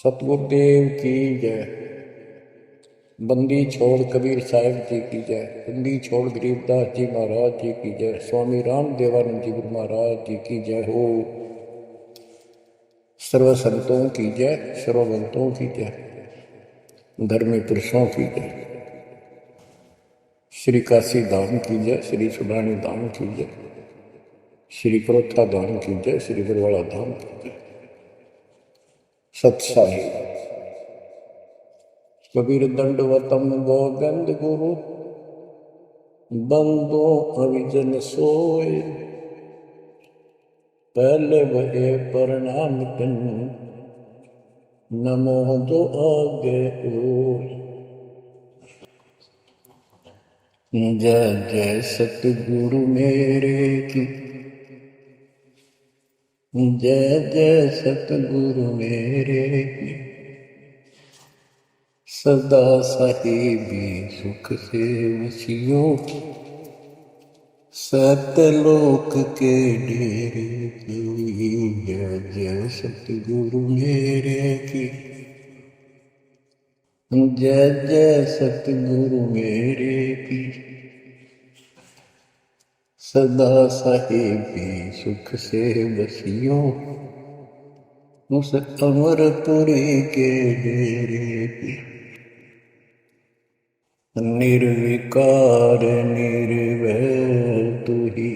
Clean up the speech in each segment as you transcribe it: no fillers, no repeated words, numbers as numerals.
सतगुरुदेव की जय। बंदी छोड़ कबीर साहिब जी की जय। बंदी छोड़ गरीबदास जी महाराज जी की जय। स्वामी राम देवानंद जी गुरु महाराज जी की जय हो। सर्व संतों की जय, सर्वभक्तों की जय, धर्मी पुरुषों की जय। श्री काशी धाम की जय, श्री सुडानी धाम की जय, श्री करोथा धाम की जय, श्री बरवाड़ा धाम की जय। सत्साहिब कबीर दंडवतम गोविंद गुरु, बंदो अविजन सोए, पहले वहे प्रणाम किन, नमो जो आगे ओर। जय जय सतगुरु मेरे की, जय जय सतगुरु मेरे की। सदा साहिबी सुख से वसियो, सतलोक के डेरे की। जय जय सतगुरु मेरे की, जय जय सतगुरु मेरे की। सदा साहिबी सुख से बसियो, उस अमरपुरी के डेरे की। निर्विकार निर्भय तू ही,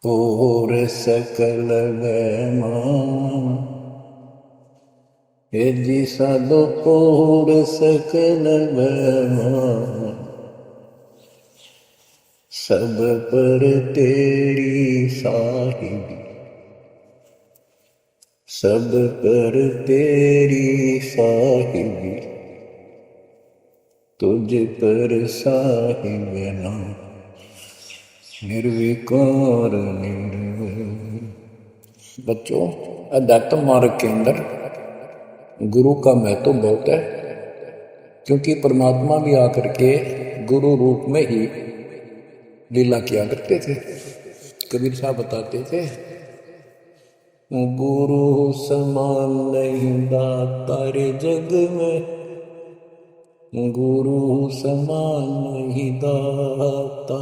और सकल वैमान। हे जी साधो और सकल वैमान, सब पर तेरी साहिबी, सब पर तेरी साहिबी। तुझ पर साहिब ना निर्विकार निर्भय। बच्चों, अध्यात्म मार्ग के अंदर गुरु का महत्व बहुत है, क्योंकि परमात्मा भी आकर के गुरु रूप में ही लीला किया करते थे। कबीर साहब बताते थे, गुरु समान नहीं दाता रे जग में, गुरु समान नहीं दाता,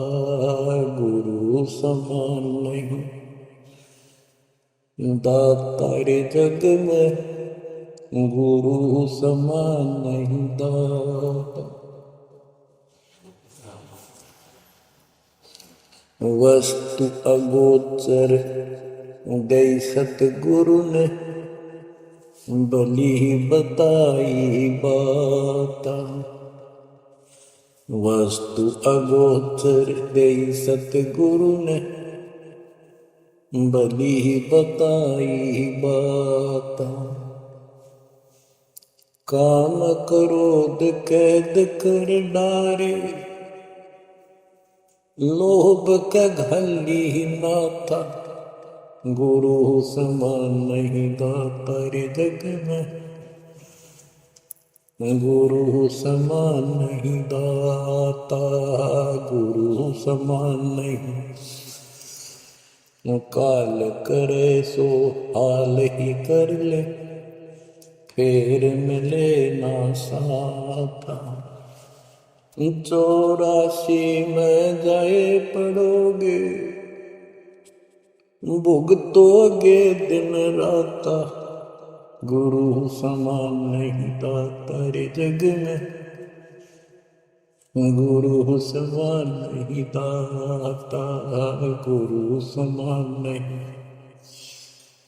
गुरु समान नहीं दाता रे जग में, गुरु समान नहीं दाता। वस्तु अगोचर गई सतगुरु ने, भली बताई बाता। वस्तु अगोचर गई सतगुरु ने, भली बताई बाता। काम क्रोध कैद कर डारे, लोभ का घली ना था, गुरु समान नहीं दाता रे जग में, गुरु समान नहीं दाता, गुरु समान नहीं। काल करे सो हाल ही कर ले, फिर मिले ना साथा। 84 में जाए पड़ोगे, भुगतोगे दिन राता, गुरु समान नहीं दाता रे जग में, गुरु समान नहीं दाता, गुरु समान नहीं।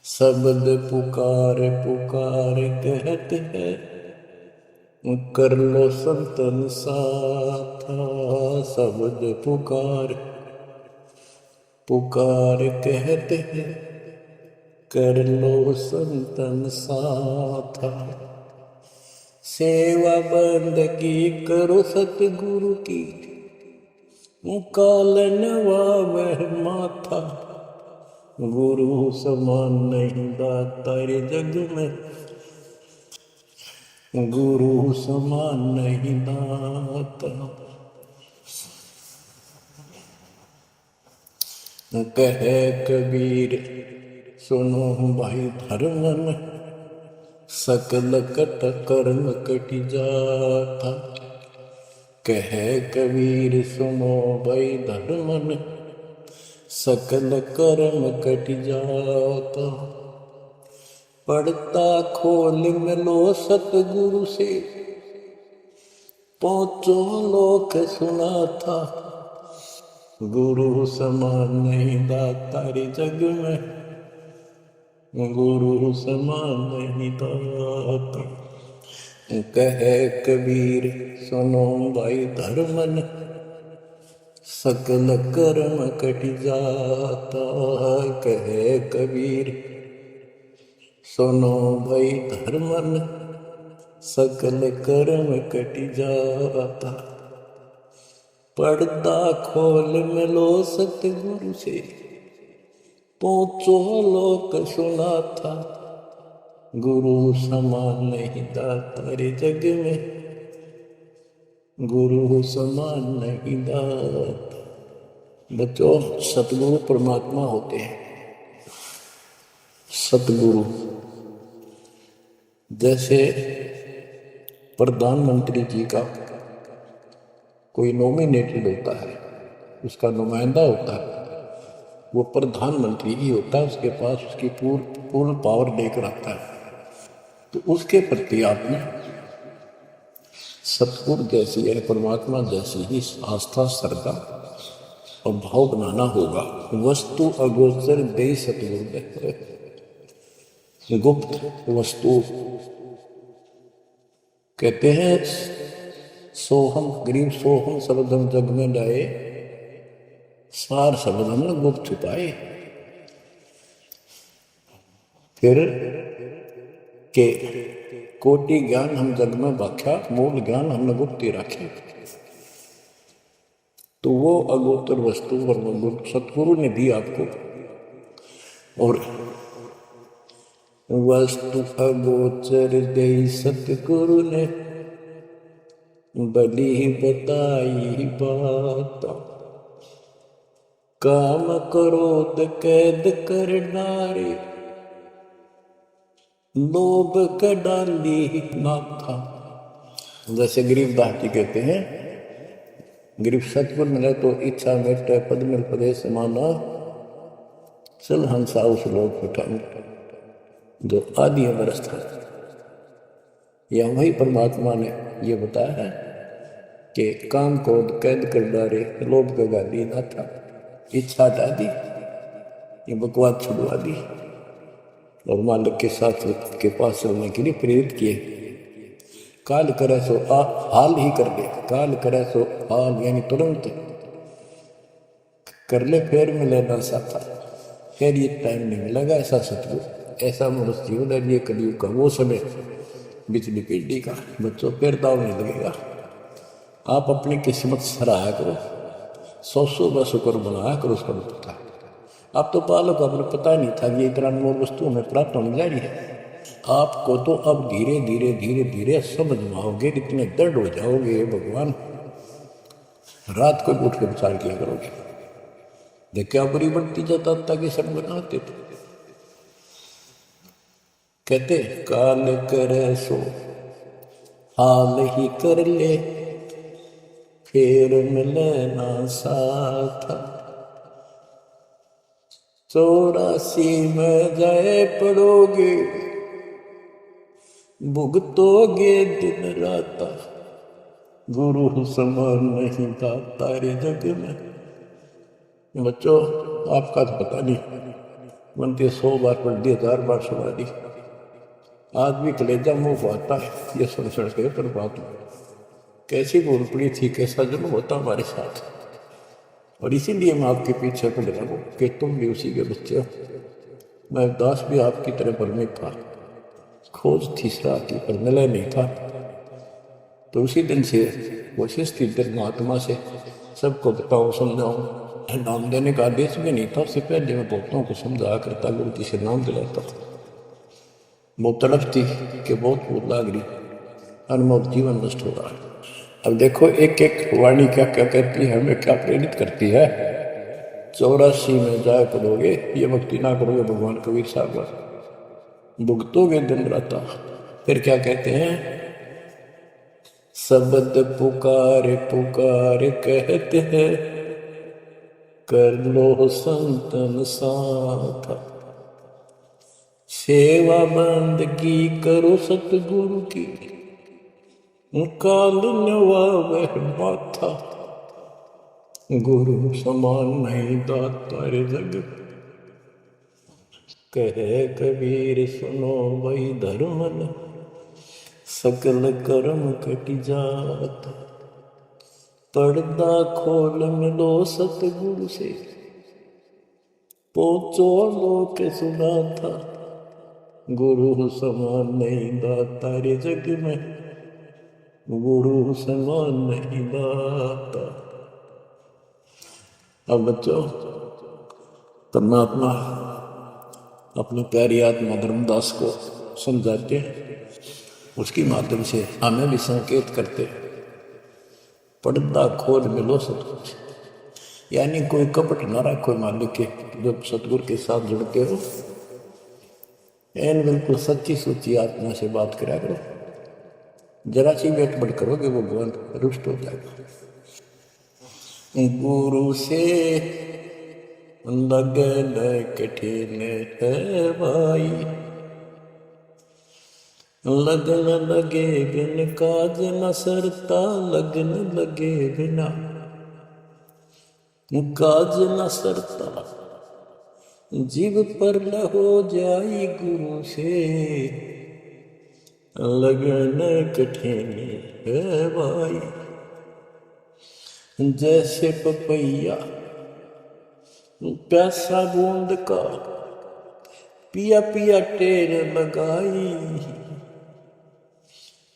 शब्द पुकार पुकार कहते हैं, कर लो संतन साथा। शब्द पुकार पुकार कहते हैं, कर लो संतन साथा। सेवा बंदगी करो सतगुरु की, काल नवावह माथा, गुरु समान नहीं दाता रे जग में, गुरु समान नहीं दाता। कहे कबीर सुनो भाई धर्मन सकल कट कर्म कटि जाता। कह कबीर सुनो भाई धर्मन सकल कर्म कटि जाता। पढ़ता खोल मिलो सतगुरु से पहुंचो लोक सुना था। गुरु समान नहीं दातारी जग में, गुरु समान नहीं दाता। कहे कबीर सुनो भाई धर्मन सकल कर्म कटि जाता। कहे कबीर सुनो भाई धर्मन सकल कर्म कटि जाता। पर्दा खोल मिलो सतगुरु से पहुंचो लोक सुना था। गुरु समान नहीं दातारे जग में, गुरु समान नहीं दाता। बच्चों, सतगुरु परमात्मा होते हैं। सतगुरु जैसे प्रधानमंत्री जी का कोई नॉमिनेटेड होता है, उसका नुमाइंदा होता है, वो प्रधानमंत्री ही होता है, उसके पास उसकी पूर्ण पावर लेकर आता है। तो उसके प्रति आपने सतगुरु जैसी है, परमात्मा जैसी ही आस्था, श्रद्धा और भाव बनाना होगा। वस्तु अगोचर दे सतगुरु, गुप्त वस्तु कहते हैं। सोहम गरीब सोहम शब्दम जग में लाए, सार शब्द हमने गुप्त छुपाए। फिर के कोटि ज्ञान हम जग में बाख्या, मूल ज्ञान हमने गुप्त ही रखे। तो वो अगोचर वस्तु सतगुरु ने दी आपको। और वस्तु अगोचर दे सतगुरु ने बली बताई बात। काम क्रोध कैद कर डारे, लोभ का डाली नाथा। जैसे गरीबदास जी कहते हैं, गरीब सतगुरु मिले तो इच्छा मेटे, पद मिल पदे समाना, चल हंसा उस लोग उठाऊं जो आदि अमरस था। यह वही परमात्मा ने ये बताया है कि काम क्रोध कैद कर डारे, लोभ का गाली ना था, इच्छा हटा दी, ये बकवास छुड़वा दी और मालिक के साथ के पास चलने के लिए प्रेरित किए। काल करे सो हाल ही कर दे, काल करे सो हाल यानी तुरंत कर ले, फिर मिले ना साथा, फिर ये टाइम नहीं मिलेगा। ऐसा सतगुरु, ऐसा मनुष्य जीवन है ये कलयुग का वो समय, बिजली पीढ़ी का। बच्चों, फिर दाव नहीं लगेगा। आप अपनी किस्मत सराहा करो, 100 का शुक्र बनाया करो उसका पता। आप तो बालक, आपको पता नहीं था कि ये इतना अनमोल वस्तु हमें प्राप्त होने जा रही है। आपको तो अब धीरे धीरे धीरे धीरे समझ में आओगे, इतने दृढ़ हो जाओगे भगवान, रात को उठ के विचार किया करोगे। देखिए आप बुरी बढ़ती जाता ताकि सब बनाते थे। कहते काल करे सो हाल ही कर ले, फिर मिले ना साथ। 84 में जाए पड़ोगे, भुगतोगे दिन रात। गुरु समान नहीं दाता रे जग में। बच्चों, आपका तो पता नहीं, बनती 100 बार पढ़ दी, 1000 बार सुना दी, आज भी कलेजा मुंह को आता है ये सुन सुन के। पर बात कैसी बोल पड़ी थी, कैसा जुल्म होता हमारे साथ। और इसीलिए मैं आपके पीछे पड़ रहा हूँ कि तुम भी उसी के बच्चे हो। मैं दास भी आपकी तरह परमित था, खोज थी सराह की पर मिला नहीं था। तो उसी दिन से कोशिश थी महात्मा से सबको बताऊँ, समझाऊँ। नाम देने का आदेश भी नहीं था, उससे पहले मैं बहुतों को समझाया करता, गुरु जी से नाम दिलाता था। बहुत तड़प थी कि बहुत भूत लाग रही, अनमोल जीवन नष्ट हो रहा है। अब देखो एक एक वाणी क्या क्या कहती है, हमें क्या प्रेरित करती है। 84 में जाए करोगे, ये भक्ति ना करोगे भगवान कबीर साहब भुगतोगे दिन रात। फिर क्या कहते हैं, शब्द पुकार पुकार कहते हैं, कर लो संतन साथ, सेवा बंदगी करो सतगुरु की, काल नवावह माथा, गुरु समान नहीं दाता रे जग, कहे कबीर सुनो वही धर्मन, सकल कर्म कट जात, पर्दा खोल मिलो सतगुरु से, पहुंचो लोक सुना था, गुरु समान नहीं दाता रे जग में, गुरु समान नहीं दाता। अब बच्चों, परमात्मा अपनी प्यारी आत्मा धर्मदास को समझाते हैं, उसके माध्यम से हमें भी संकेत करते, पर्दा खोल मिलो सतगुरु, यानी कोई कपट ना रखो मालिक के, जब सतगुरु के साथ जुड़ते हो एन बिल्कुल सच्ची सोची आत्मा से बात करा करो, जरा सी वेट बढ़ करोगे वो भगवान रुष्ट हो जाएगा। गुरु से लगन कठिन है भाई, लगन लगे बिन काज न सरता, लगन लगे बिना काज न सरता, जीव पर न हो जाई गुरु से, लगन कठिन है भाई। जैसे पपैया प्यासा बूंद का, पिया पिया टेर लगाई,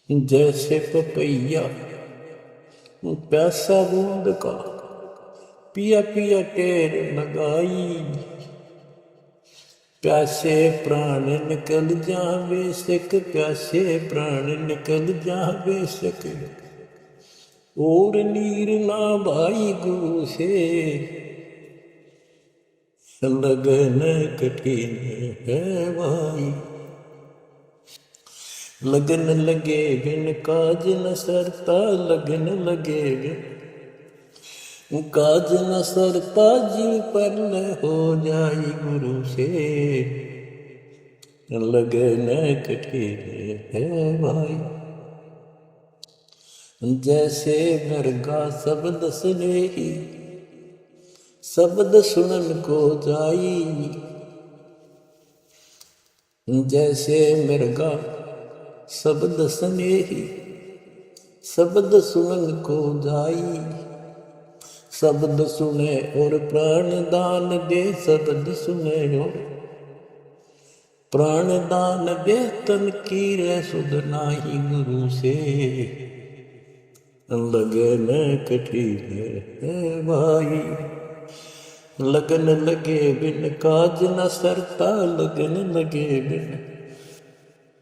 जैसे पपैया प्यासा बूंद का, पिया पिया टेर लगाई, प्यासे प्राण निकल जावे सक, प्यासे प्राण निकल जावे सक, और नीर ना भाई गुरु से, लगन कठिन है भाई। लगन लगे बिन काज न सरता, लगन लगे बिन काज न सरता, जीव पर न हो जाई गुरु से, लगन कठिन है भाई। जैसे मृगा शब्द स्नेही, शब्द सुनन को जाई, जैसे मृगा शब्द स्नेही, शब्द सुनन को जाई, शब्द सुने और प्राण दान दे, शब्द सुने और प्राण दान दे, तन की रे सुध नाही गुरु से, लगन कठिन है भाई। लगन लगे बिन काज न सरता, लगन लगे बिन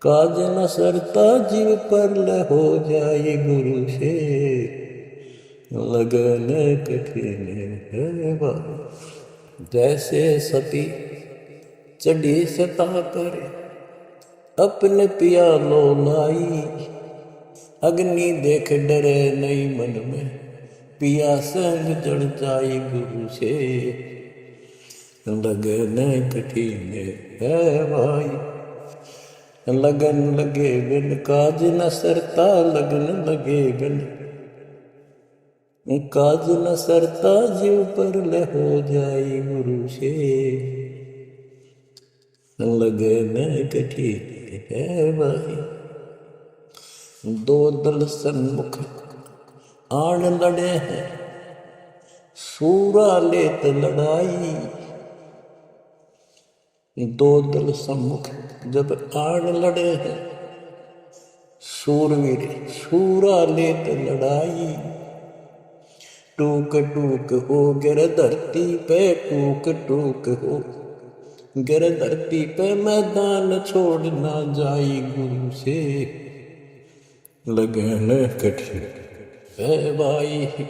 काज न सरता, जीव पर ल हो जाए गुरु से, लगन कठिन है भाई। जैसे सती चढ़ी सता पर, अपने पिया लो लाई, अग्नि देख डरे नहीं मन में, पिया संग जड़ जाए गुरु से, लगन कठिन है भाई। लगन लगे बिन काज न सरता, लगन लगे बिन काज न सरता, जीव पर ले हो जाए गुरु से, लगन कठिन है भाई। दो दल सन्मुख आन लड़े हैं, सूरा लेत लड़ाई, दो दल सम्मुख जब आन लड़े हैं, सूरवीर सूरा लेत लड़ाई, टूक टूक हो गिर धरती पे, टूक टूक हो गिर धरती पे, मैदान छोड़ ना जाई गुरु से, लगन कठिन है भाई।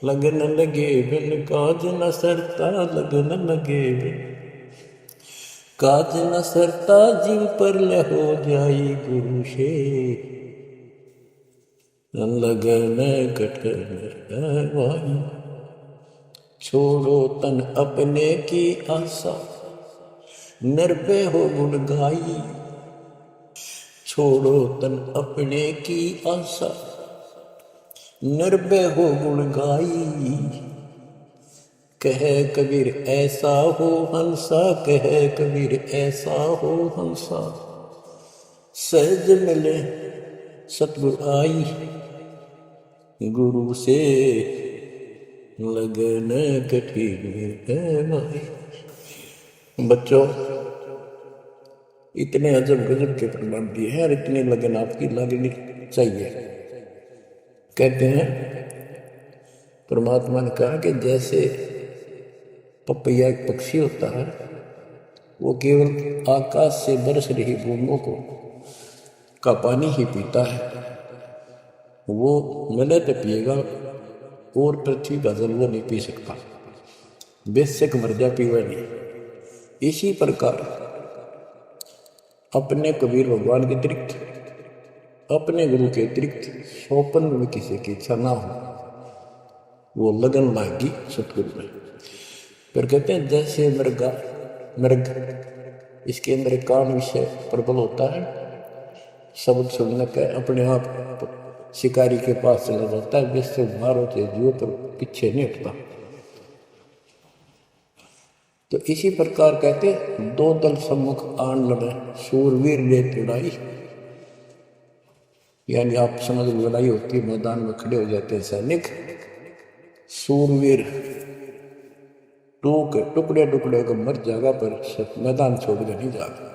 लगन लगे बिन काज न सरता, लगन लगे बिन काज न सरता, जिन पर ले हो जाई गुरु से, लगन कठन है भाई। छोड़ो तन अपने की आशा, निर्भय हो गुण गाई। छोड़ो तन अपने की आशा, निर्भय हो गुण गाई। कहे कबीर ऐसा हो हंसा, कहे कबीर ऐसा हो हंसा, सहज मिले सतगुरु आई। गुरु से लगन कठिन है भाई। बच्चों, इतने अजब गजब के प्रमाण दिए हैं और इतनी लगन आपकी लगनी चाहिए। कहते हैं परमात्मा ने कहा कि जैसे पपैया एक पक्षी होता है, वो केवल आकाश से बरस रही बूंदों को का पानी ही पीता है, वो मिले तो पिएगा और पृथ्वी का जल वो नहीं पी सकता, बेशक मर जा पीवा नहीं। इसी प्रकार अपने कबीर भगवान के अतिरिक्त, अपने गुरु के अतिरिक्त सौपन में किसी की इच्छा ना हो, वो लगन लागी सतगुरु में। फिर कहते हैं जैसे मृग इसके अंदर कान विषय प्रबल होता है, शब्द सुनने का अपने आप शिकारी के पास चला जाता है, जिससे मारो से जीव पर पीछे नहीं हटता। तो इसी प्रकार कहते दो दल सम्मुख आन लड़े, सूरवीर ले लड़ाई। यानी आप समझ लो लड़ाई होती है, मैदान में खड़े हो जाते हैं सैनिक, सूरवीर टुकड़े टुकड़े को मर जाएगा पर मैदान छोड़कर नहीं जाएगा।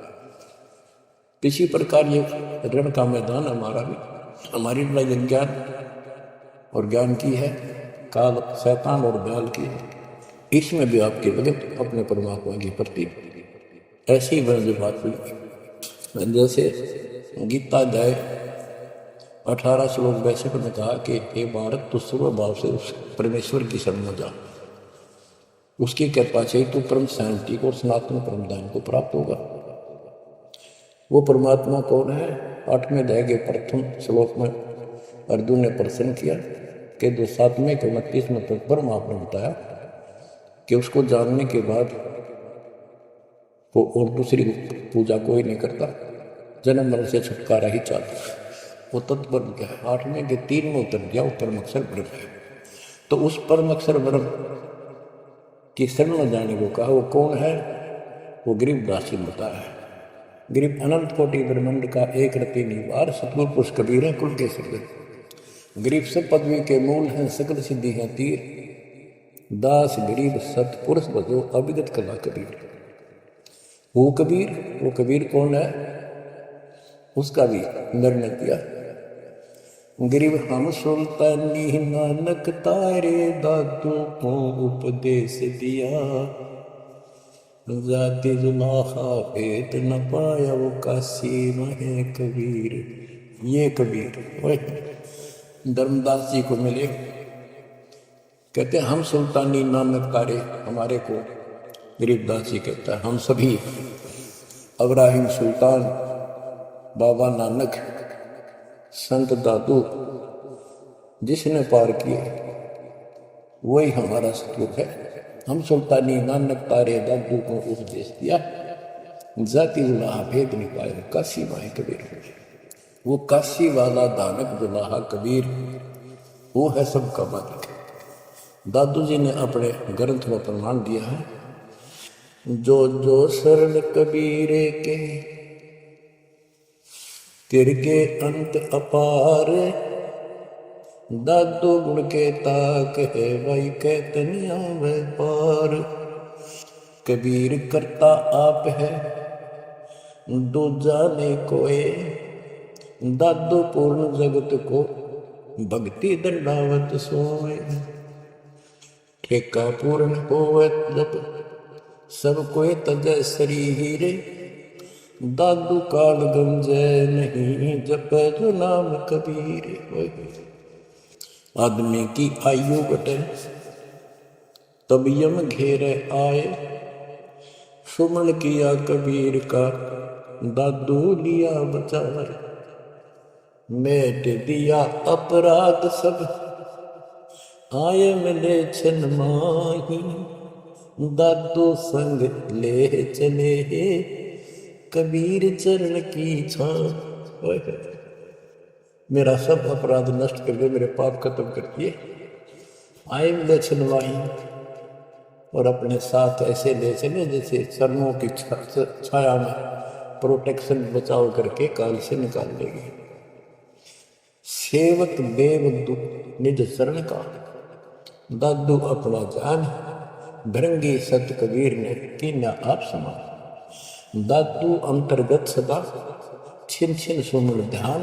इसी प्रकार ये रण का मैदान हमारा भी, हमारी लड़ाई अज्ञान और ज्ञान की है, काल शैतान और बैल की है। इसमें भी आपकी लगन अपने परमात्मा की प्रति ऐसी बंद बात हुई। जैसे गीता अध्याय 18 श्लोक 62 में कहा कि हे भारत, तू सर्व भाव से उस परमेश्वर की शरण में जा, उसकी कृपा से तू परम शांति को और सनातन परमधाम को प्राप्त होगा। वो परमात्मा कौन है? 8वें अध्याय के प्रथम श्लोक में अर्जुन ने प्रश्न किया कि जो 7वें के 29वें पद पर आपने बताया कि उसको जानने के बाद वो और दूसरी पूजा कोई नहीं करता, जन्म मरण से छुटकारा ही चाहता। वो तत्पर क्या है? 8वें के 3 में उतर गया, वो परम अक्षर ब्रह्म है। तो उस परम अक्षर ब्रह्म की शरण में जाने को कहा। वो कौन है? वो गरीबदास जी बताया है। गरीब अनंत कोटि ब्रह्मांड का एक रति निवार, सतगुरु पुरुष कबीर है कुल के सिर। गरीब सब पदवी के मूल हैं, सकल सिद्धि हैं तीर, दास गरीब सतपुरुष बजो अविगत कला कबीर। वो कबीर कौन है? उसका भी निर्णय किया। गरीब हम सुल्तानी नानक तारे, दादू को उपदेश दिया, जाति जुलाहा भेद न पाया, वो काशी में कबीर। ये कबीर वही धर्मदास जी को मिले, कहते हैं हम सुल्तानी नानक तारे, हमारे को गरीबदास जी कहता है हम सभी इब्राहिम सुल्तान, बाबा नानक, संत दादू जिसने पार किए वही हमारा सतगुरु है। हम सुल्तानी नानक तारे दादू को उपदेश दिया, जाति दुलाहा भेद नहीं पाए, काशी माए कबीर। वो काशी वाला दानक दुलाहा कबीर, वो है सबका मालिक। दादू जी ने अपने ग्रंथ में प्रमाण दिया है, जो जो शरण कबीरे के तिरके अंत अपार, दादू गुण के ताक है भाई कहतनिया व्यापार। कबीर करता आप है दूजा ने कोय, दादू पूर्ण जगत को भक्ति दंडावत सोए। ठेका पूर्ण होवत जब सब कोई तजय शरीर, दादू काल गंजय नहीं जप जो नाम कबीर। आदमी की आयु घटे तब यम घेरे आए। सुमन किया कबीर का दादू लिया बचाए। मेट दिया अपराध सब आए मिले छन माही। दादू संग ले चले कबीर चरण की छां। मेरा सब अपराध नष्ट कर दे, मेरे पाप खत्म कर दिए। आए मिले छन माही और अपने साथ ऐसे ले चले जैसे चरणों की छाया में प्रोटेक्शन बचाव करके काल से निकाल लेगी। सेवक देव निज शरण का दादू अपना जान। भृंगी सत कबीर ने कीना आप समान। दादू अंतर्गत सदा छिन छिन सुमन ध्यान।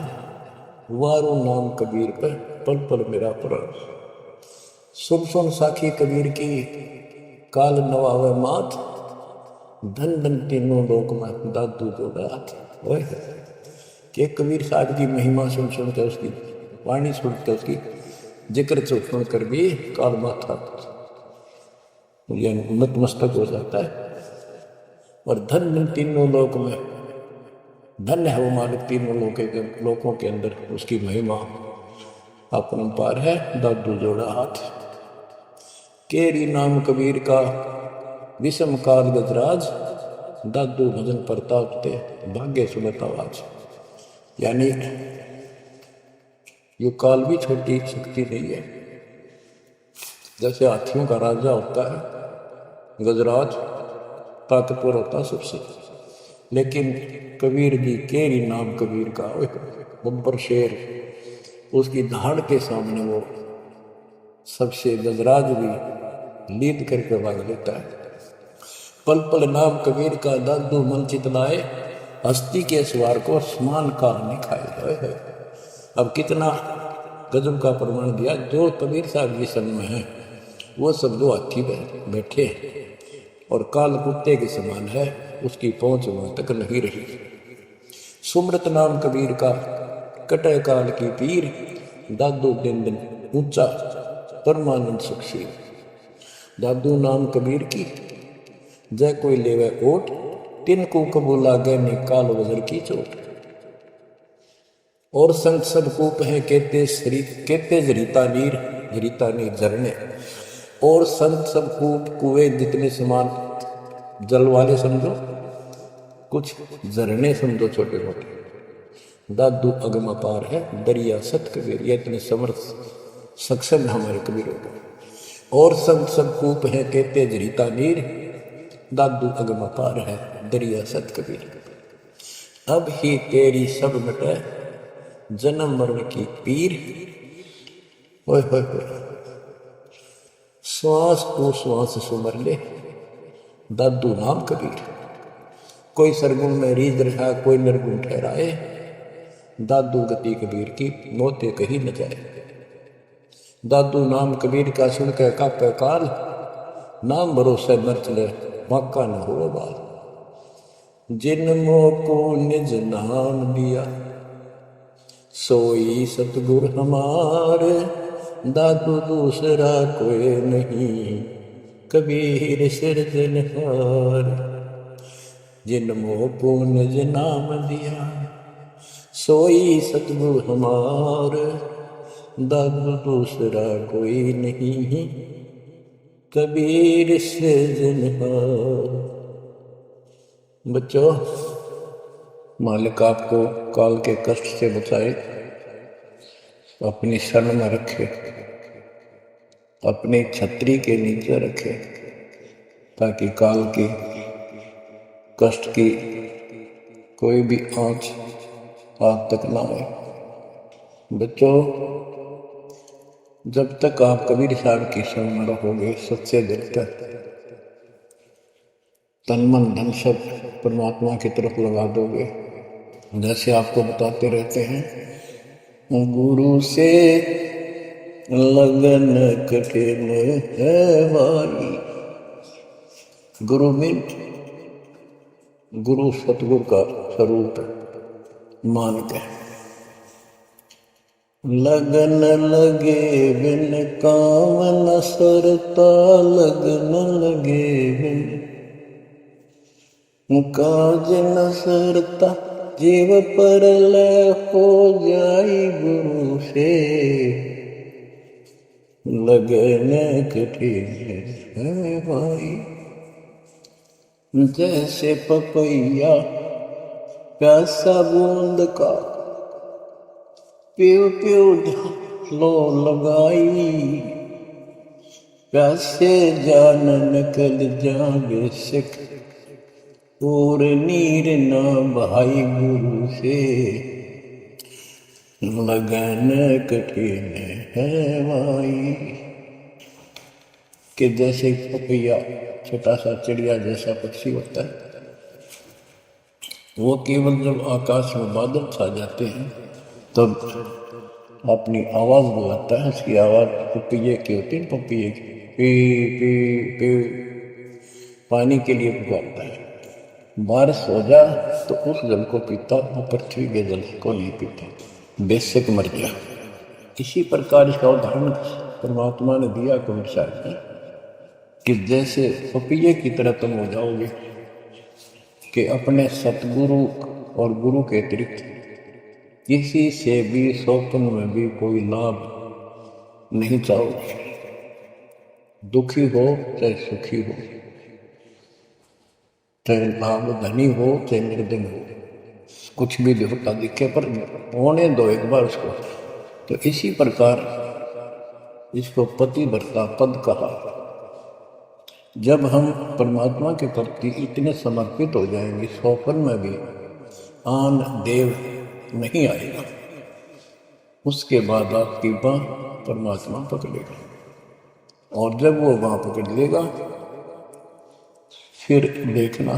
वारो नाम कबीर पर पल पल मेरा प्राण। सुन सुन साखी कबीर की काल नवावे मात। धन धन तीनों लोक में दादू जोड़ा हाथ। कि कबीर साहब की महिमा सुन सुन के, उसकी वाणी सुन के, उसकी जिक्र सुन कर भी काल माथा नतमस्तक हो जाता है। और धन धन तीनों लोक में धन्य है वो मालिक। तीनों लोकों के अंदर उसकी महिमा अपरंपार है। दादू जोड़ा हाथ। केरी नाम कबीर का विषम काल गजराज। दादू भजन प्रताप ते भाग्य सुनत आवाज। यानी ये काल भी छोटी शक्ति नहीं है। जैसे हाथियों का राजा होता है गजराज, ताकतवर होता सबसे, लेकिन कबीर जी केरी नाम कबीर का बब्बर शेर, उसकी धाड़ के सामने वो सबसे गजराज भी लीद करके भाग लेता है। पल पल नाम कबीर का दादू मन चितलाए। हस्ती के सवार को स्मान काल ने खाए। अब कितना गजब का प्रमाण दिया। जो कबीर साहब जी सन में है वो सब दो हाथी बैठे और काल कुत्ते के समान है, उसकी पहुंच वहां तक नहीं रही। सुमरत नाम कबीर का कटे काल की पीर। दादू दिन दिन ऊंचा परमानंद सुखशील। दादू नाम कबीर की जय कोई लेवे ओट। तिनको कबूला गए निकाल वजर की चोट। और संत सब कूप है कहते जरीता नीर झरने। और संत सब कूप कुएं जितने समान जल वाले समझो, कुछ झरने समझो छोटे छोटे। दादू अगम अपार है दरिया सत कबीर। ये इतने समर्थ सक्षम हमारे कबीर होगा। और संत सब कूप है कहते जरीता नीर। दादू अगम अपार है दरिया सत कबीर। अब ही तेरी सब मिटे जन्म मरण की पीर। ओए होए होए। श्वास को श्वास सुमर ले दादू नाम कबीर। कोई सरगुण में रीझ रहा, कोई निर्गुण ठहराए। दादू गति कबीर की मोते कहीं न जाए। दादू नाम कबीर का सुन के कापे काल। नाम भरोसे न चले बाका न हो बाल। जिन को निज नाम दिया सोई सतगुर हमारे। दादू दूसरा कोई नहीं कबीर सिरजनहार। जिन को निज नाम दिया सोई सतगुर हमार। दादू दूसरा कोई नहीं कबीर सिरजनहार। बच्चों, मालिक आपको काल के कष्ट से बचाए, अपनी शरण में रखे, अपनी छतरी के नीचे रखे, ताकि काल की कष्ट की कोई भी आंच आप तक ना आए। बच्चों, जब तक आप कबीर साहब की शरण में रहोगे, सच्चे दिल तक तन मन धन सब परमात्मा की तरफ लगा दोगे। जैसे आपको बताते रहते हैं, गुरु से लगन कठिन है भाई। गुरु में गुरु सतगुरु का स्वरूप मान के लगन लगे बिन काम न सरता, लगन लगे बिन काज न सरता, जीव पर लय हो जाई गुरु से, लगन कठिन है भाई। जैसे पपैया प्यासा बूंद का, प्यू प्यू लो लगाई, प्यासे जान निकल जावे सिख, और नीर न भाई गुरु से, लगन कठिन है भाई। कि जैसे पपैया छोटा सा चिड़िया जैसा पक्षी होता है, वो केवल जब आकाश में बादल छा जाते हैं तब अपनी आवाज बुलाता है। उसकी आवाज पपैये की होती है, पपैये की पी पी पी पानी के लिए पुकारता है। बारिश हो जा तो उस जल को पीता, वो पृथ्वी के जल को नहीं पीता, बेशक मर गया। इसी प्रकार इसका उदाहरण परमात्मा ने दिया कबीर साहब ने कि जैसे पपैये की तरह तुम हो जाओगे कि अपने सतगुरु और गुरु के अतिरिक्त किसी से भी स्वप्न में भी कोई लाभ नहीं चाहोगे। दुखी हो चाहे सुखी हो, चाहे लाभ धनी हो चाहे निर्धन हो, कुछ भी देवता दिखे पर होने दो एक बार उसको। तो इसी प्रकार इसको पतिव्रता पद कहा। जब हम परमात्मा के प्रति इतने समर्पित हो जाएंगे, स्वप्न में भी आन देव नहीं आएगा। उसके बाद आपकी बाँ परमात्मा पकड़ेगा, और जब वो बाँ पकड़ लेगा फिर देखना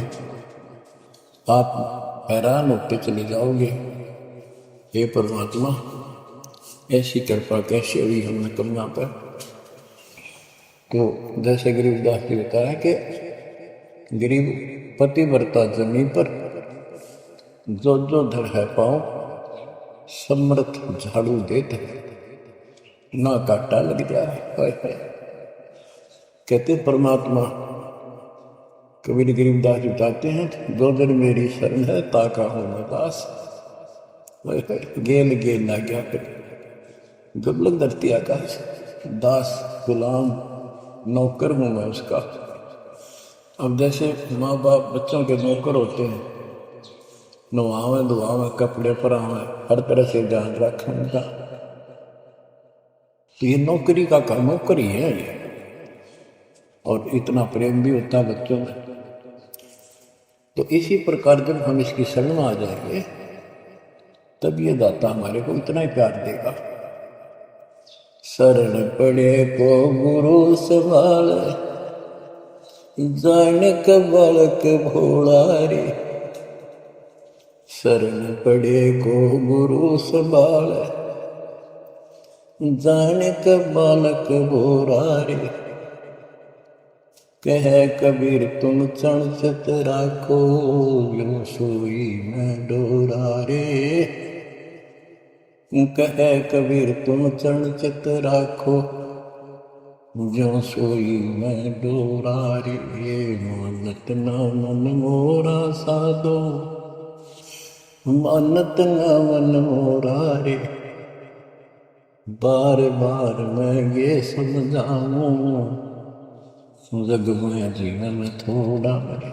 आप हैरान होते चले जाओगे, हे परमात्मा ऐसी कृपा कैसे हुई हमने कन्या पर। तो जैसे गरीबदास जी बताया कि गरीब पतिव्रता जमी पर जो जो धर है पाओ, समर्थ झाड़ू देते ना काटा लग जाए। कहते परमात्मा कबीर गरीबदास जी बताते हैं, दो दिन मेरी शरण है ताका हो मैं दास, गेल गेल ना गया फिर दुर्लभ धरती आकाश, दास गुलाम नौकर हूं मैं उसका। अब जैसे माँ बाप बच्चों के नौकर होते हैं, नवावे धुआवे कपड़े परावे हर तरह से ध्यान रखें उनका, तो ये नौकरी का काम नौकरी है ये। और इतना प्रेम भी होता है बच्चों में। तो इसी प्रकार जब हम इसकी शरण में आ जाएंगे तब ये दाता हमारे को इतना ही प्यार देगा। शरण पड़े को गुरु संभाल, जान का बालक भोला रे। शरण पड़े को गुरु संभाल, जान का बालक भोला रे। कह कबीर तुम चण चित राखो, यूं सोई में डोरा रे। कह कबीर तुम चरण चित राखो, जो सोई मैं डोरा रे। मानत ना मन मोरा साधो, मानत ना मन मोरा रे। बार बार मैं ये समझाऊं, जग में जीवन थोड़ा मरे।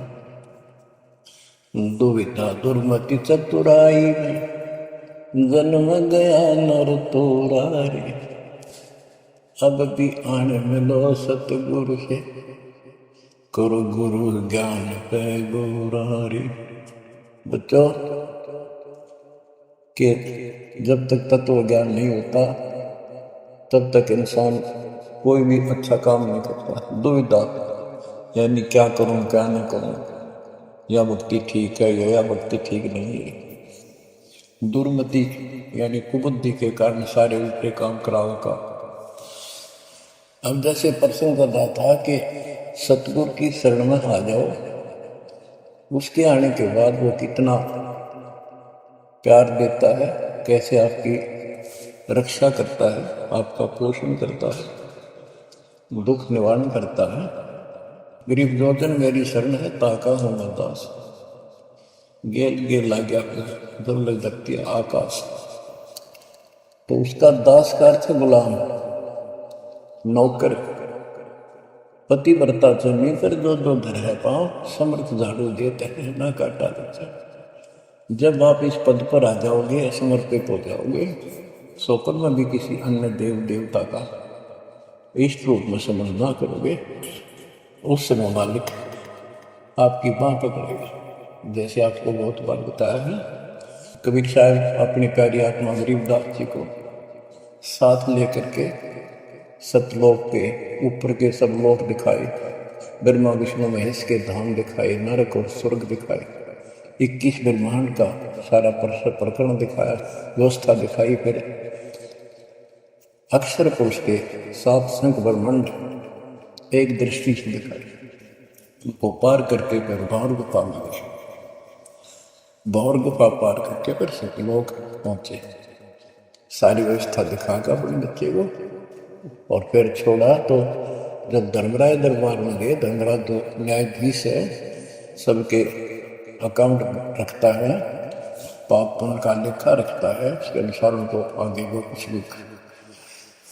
दुविधा दुर्मति चतुराई में, जन्म गया नर तोरा रे। अब भी आन मिलो सतगुरु से, करो गुरु ज्ञान पे गोरा रे। बच्चों के जब तक तत्व ज्ञान नहीं होता तब तक इंसान कोई भी अच्छा काम नहीं करता। दुविधा यानी क्या करूं क्या न करूं, या भक्ति ठीक है या भक्ति ठीक नहीं है। दुर्मति यानी कुबुद्धि के कारण सारे उल्टे काम कराओ का। अब जैसे प्रसंग कर रहा था कि सतगुरु की शरण में आ जाओ, उसके आने के बाद वो कितना प्यार देता है, कैसे आपकी रक्षा करता है, आपका पोषण करता है, दुख निवारण करता है। गरीब जोतन मेरी शरण है, ताका हूं मैं दास। गेल गेल ला गया जब लग सकती है आकाश। तो उसका दास का अर्थ गुलाम, नौकर, पतिव्रता चलनी पर जो जो धर है पाँव, समर्थ झाड़ू देते हैं ना काटा देते। जब आप इस पद पर आ जाओगे, समर्पित हो जाओगे, स्वप्न में भी किसी अन्य देव देवता का इष्ट रूप में समझना करोगे, उस समय मालिक आपकी बांह पकड़ेगा। जैसे आपको बहुत बार बताया है, कबीर साहब अपनी प्यारी आत्मा गरीबदास जी को साथ लेकर के सतलोक के ऊपर के सब लोक दिखाए, ब्रह्मा विष्णु महेश के धाम दिखाए, नरक और स्वर्ग दिखाए, 21 ब्रह्मांड का सारा प्रकरण दिखाया, व्यवस्था दिखाई। फिर अक्षर पुरुष के 7 संख ब्रह्मांड एक दृष्टि से दिखाई। उनको पार करके फिर भौर गुफा में गए, भौर गुफा पार करके फिर सतलोक पहुंचे, सारी व्यवस्था दिखाकर अपने बच्चे को, और फिर छोड़ा। तो जब धर्मराय दरबार में गए, धर्मराज तो न्यायाधीश है, सबके अकाउंट रखता है, पाप पुण्य का लेखा रखता है, उसके अनुसार उनको आगे वो कुछ भी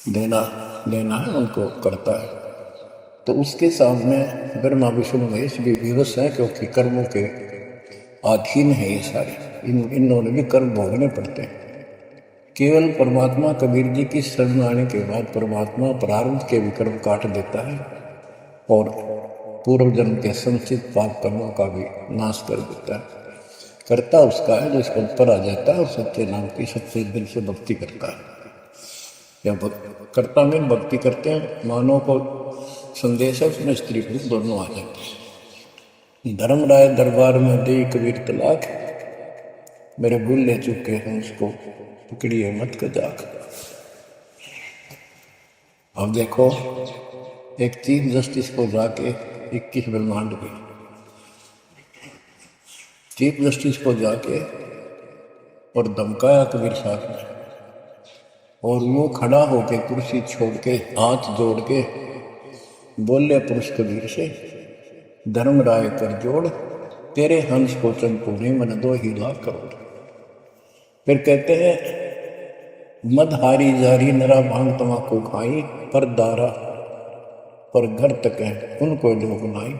देना लेना है उनको करता है। तो उसके सामने ब्रह्मा विष्णु महेश भी विवश हैं, क्योंकि कर्मों के अधीन है ये सारे, इन्होंने भी कर्म भोगने पड़ते हैं। केवल परमात्मा कबीर जी की शरण आने के बाद परमात्मा प्रारब्ध के भी कर्म काट देता है और पूर्व जन्म के संचित पाप कर्मों का भी नाश कर देता है। करता उसका है जो इस पद पर आ जाता है और सच्चे नाम की सच्चे दिल से भक्ति करता है। या कर्ता में भक्ति करते हैं, मानव को संदेश है, उसमें स्त्री पुरुष दोनों आ जाते हैं। धर्मराय दरबार में दे कबीर तलाक, मेरे भूल ले चुके हैं उसको पकड़िए मत कजाक। अब देखो, एक चीफ जस्टिस को जाके 21 ब्रह्मांड के चीफ जस्टिस को जाके और धमकाया कबीर साहब ने, और वो खड़ा होके कुर्सी छोड़ के हाथ जोड़ के बोले पुरुष कबीर से, धर्मराय कर जोड़, तेरे हंस को चंपूरी मन 2 ही लाख करोड़। फिर कहते हैं, मदहारी जारी नरा भांग तमाकू खाई, पर दारा पर घर तक है उनको लोग नाई।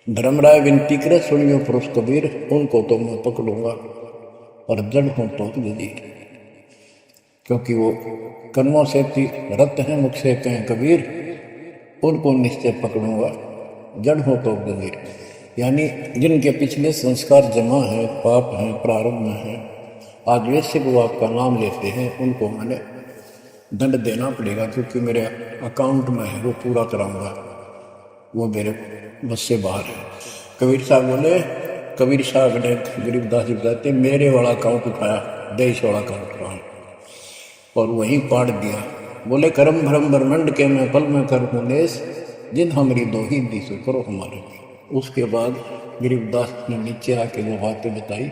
धर्मराय विनती करे, सुनियो पुरुष कबीर, उनको तो मैं पकड़ूंगा और जड़ हूं तो जजीर। क्योंकि वो कर्मों से रत हैं, मुख से कहें कबीर, उनको निश्चय पकड़ूंगा, जड़ हो तो जजीर। यानी जिनके पिछले संस्कार जमा है, पाप हैं, प्रारंभ में है, आज वैसे वो आपका नाम लेते हैं, उनको मैंने दंड देना पड़ेगा, क्योंकि मेरे अकाउंट में है, वो पूरा कराऊंगा, वो मेरे बस से बाहर है। कबीर साहब बोले, कबीर साहब ने गरीबदास जी बताते, मेरे वाला अकाउंट उठाया, देश वाला अकाउंट उठाया और वहीं पाड़ दिया। बोले, कर्म भ्रम ब्रह्मंड के मैं पल में कर हूँ नेस, जिन हमारी 2 ही दी सो करो हमारे। उसके बाद गरीबदास ने नीचे आके वो बातें बताई,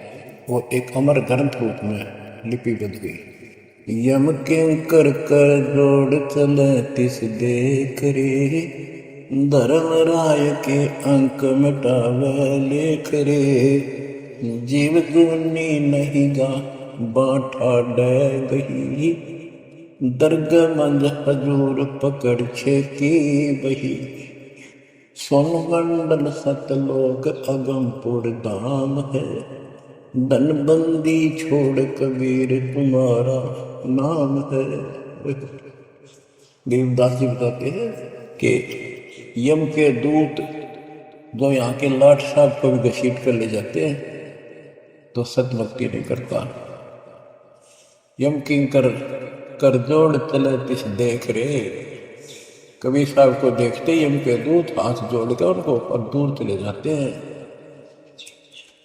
वो एक अमर ग्रंथ रूप में लिपिबद्ध हुई। यम के कर जोड़ चले तिस देख रे, धर्मराय के अंक मिटावे लेख रे, जीव जूनी नहीं गा बाठा डे गही, दर्ग मंज हजूर पकड़ छेकी बही, सोनमंडल सतलोक अगमपुर धाम है, धनबंदी छोड़ कबीर तुम्हारा नाम है। गरीबदास जी बताते हैं कि यम के दूत जो यहाँ के लाट साहब को भी घसीट कर ले जाते हैं तो सतभक्ति नहीं करता। यम किंकर कर जोड़ चले तिस देख रे, कबीर साहब को देखते यम के दूत हाथ जोड़ कर उनको और दूर चले जाते हैं।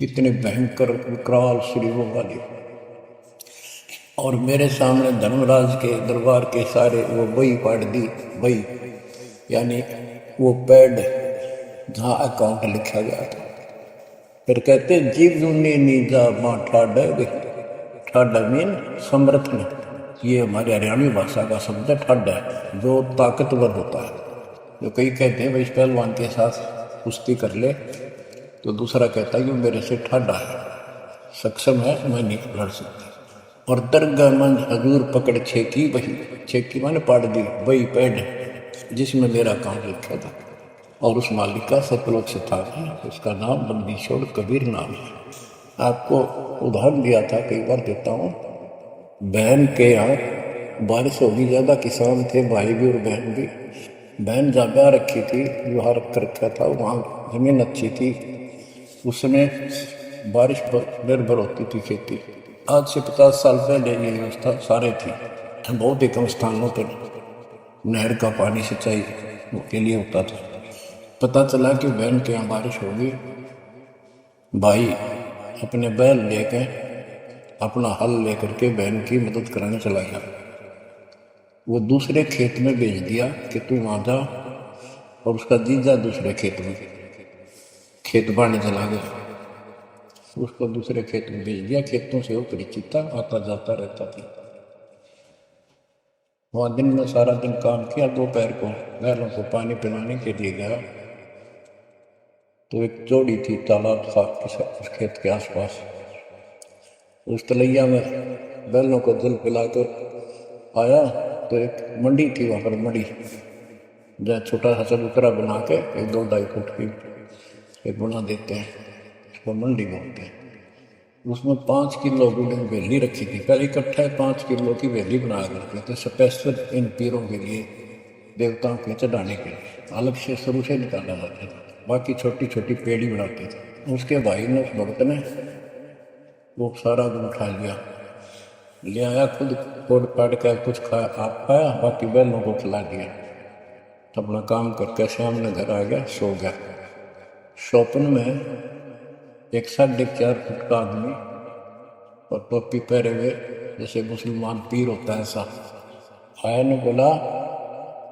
इतने भयंकर विकराल श्रीवों वाले। और मेरे सामने धर्मराज के दरबार के सारे वो बही पाड़ दी, बही यानी वो पैड जहाँ अकाउंट लिखा गया था। फिर कहते जीव जूनी नीजा माँ ठाडा गई, ठाडा मीन समर्थ में, ये हमारे हरियाणवी भाषा का शब्द है ठड्ड है, जो ताकतवर होता है। जो कई कहते हैं भाई इस पहलवान के साथ कुश्ती कर ले, तो दूसरा कहता है कि मेरे से ठड्डा है, सक्षम है, मैं नहीं लड़ सकता। और दरगाह मन हजूर पकड़ छेकी वही, छेकी मैंने पाड़ दी वही पेड़ जिसमें मेरा काम लिखा था। और उस मालिक का सतलोक से था, उसका नाम बंदी छोड़ कबीर नाम है। आपको उदाहरण दिया था, कई बार देता हूँ। बहन के यहाँ बारिश होगी ज़्यादा, किसान थे भाई भी और बहन भी। बहन जहाँ ब्याह रखी थी, विवाह रख रखा था, वहाँ जमीन अच्छी थी, उसमें बारिश पर निर्भर होती थी खेती। आज से 50 साल पहले ये व्यवस्था सारे थी। बहुत ही कम स्थानों पर नहर का पानी सिंचाई के लिए होता था। पता चला कि बहन के यहाँ बारिश होगी, भाई अपने बैल लेके, अपना हल लेकर के बहन की मदद कराने चला गया। वो दूसरे खेत में भेज दिया कि तू वहाँ जा, और उसका जीजा दूसरे खेत में खेत बांटने चला गया। उसको दूसरे खेत में भेज दिया। खेतों से वो परिचित था, आता जाता रहता था। वहाँ दिन में सारा दिन काम किया। दोपहर को बैलों को पानी पिलाने के लिए गया, तो एक जोड़ी थी तालाब था उस खेत के आसपास। उस तलैया में बैलों को जल पिलाकर आया, तो एक मंडी थी वहाँ पर, मंडी जहाँ छोटा सा चबूतरा बना के 1-2 फुट की एक बना देते हैं, उसको मंडी बोलते हैं। उसमें 5 किलो गुड़ की वेली रखी थी। पहले इकट्ठा 5 किलो की वेली बनाया करते थे, स्पेशल इन पीरों के लिए, देवताओं के चढ़ाने के लिए अलग से शुरू से निकाला जाता था। बाकी छोटी छोटी पेड़ी बनाते थे। उसके भाई ने, उस भक्त ने, वो सारा गुड़ उठा लिया, ले आया, खुद कोड काट कर कुछ खाया, आप खाया, बाकी बैलों को खिला दिया। अपना काम करके शाम में घर आ गया, सो गया। स्वप्न में एक 4.5 फुट का आदमी और टोपी पहरे हुए, जैसे मुसलमान पीर होता है ऐसा, आया ने बोला,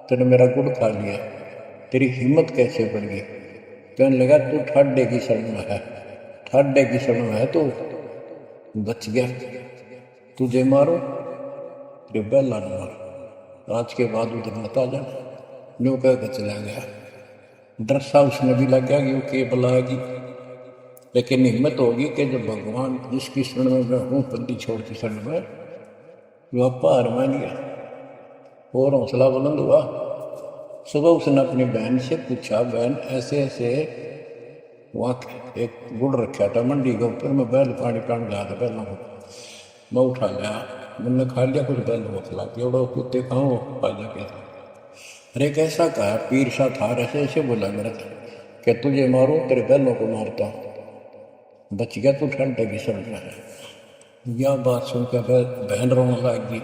तूने मेरा गुड़ खा लिया, तेरी हिम्मत कैसे बढ़ गई? कहने लगा, तू ठाड्डे की शरण में है, ठाड्डे की शरण में है, तो बच गया, तुझे मारो तेरे बैला न मारो, आज के बाद उधर मत आ जा। न्यू कह के चला गया। डर सा उसने भी लग गया कि बुलाएगी, लेकिन हिम्मत होगी कि जब भगवान जिसकी शरण में मैं हूँ, बंदी छोड़ की शरण में, वो हार मान गया और हौसला बुलंद हुआ। सुबह उसने अपनी बहन से पूछा, बहन ऐसे ऐसे वहाँ एक गुड़ रखा था मंडी के ऊपर, मैं बैल पानी पान गया था, बैलों को मैं उठा गया, मैंने खा लिया, कुछ बैलों को खिला दिया, और कुत्ते खाओ खा जाके। अरे कैसा कहा, पीर सा था, ऐसे ऐसे बोला मेरा कि तुझे मारो तेरे बैलों को मारता हूँ, बच गया तू ठंडे की शरण में है। यह बात सुनकर बहन रोने लगी।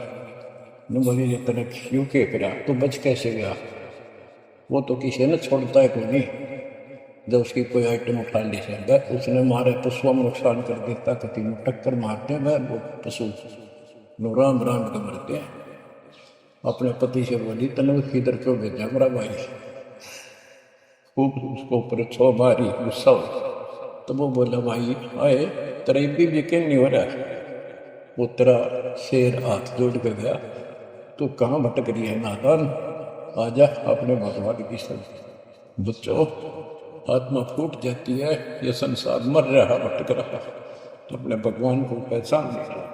न बोली, ये तेरे क्यों के करा, तो बच कैसे गया? वो तो किसी ने छोड़ता है कोई नहीं, जब उसकी कोई आइटम उठा ली से उसने मारे पशुओं में नुकसान कर देता, कति में टक्कर मारते हैं वो पशु राम राम के मरते हैं। अपने पति से बोली, तने किधर क्यों भेजा मेरा भाई? खूब उसको ऊपर छो मारी, गुस्सा हो। तो वो बोला, भाई आए तेरा भी यकीन नहीं हो रहा, वो तेरा शेर हाथ जोड़ के गया, तू कहाँ भटक रही है नादान, आजा अपने भगवान की शरण। बच्चों, आत्मा फूट जाती है, ये संसार मर रहा, भटक रहा, तो अपने भगवान को पहचान लेना।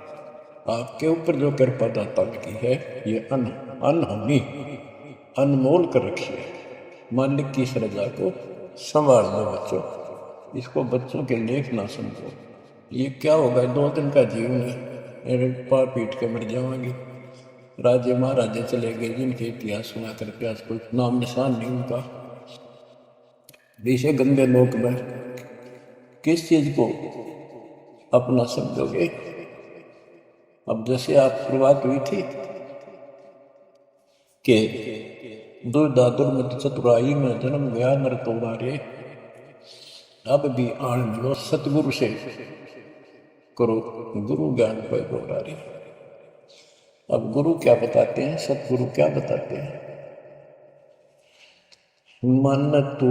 आपके ऊपर जो कृपा दाता की है, ये अनहोनी अनमोल कर रखी है। मालिक की सजा को संभाल लो बच्चों, इसको बच्चों के लेख ना समझो। ये क्या होगा, 2 दिन का जीवन है, मेरे पार पीट के मर जाओगे। राजे महाराजे चले गए, जिनके इतिहास सुना करके आज कोई नाम निशान नहीं उनका। ऐसे गंदे लोग में किस चीज को अपना समझोगे? अब जैसे आप शुरुआत हुई थी कि दुर्दादुर मत चतुराई में जन्म गया नर तोड़ारे, अब भी आन लो सतगुरु से करो गुरु ज्ञान पर गौरारे। अब गुरु क्या बताते हैं, सतगुरु क्या बताते हैं? मन तू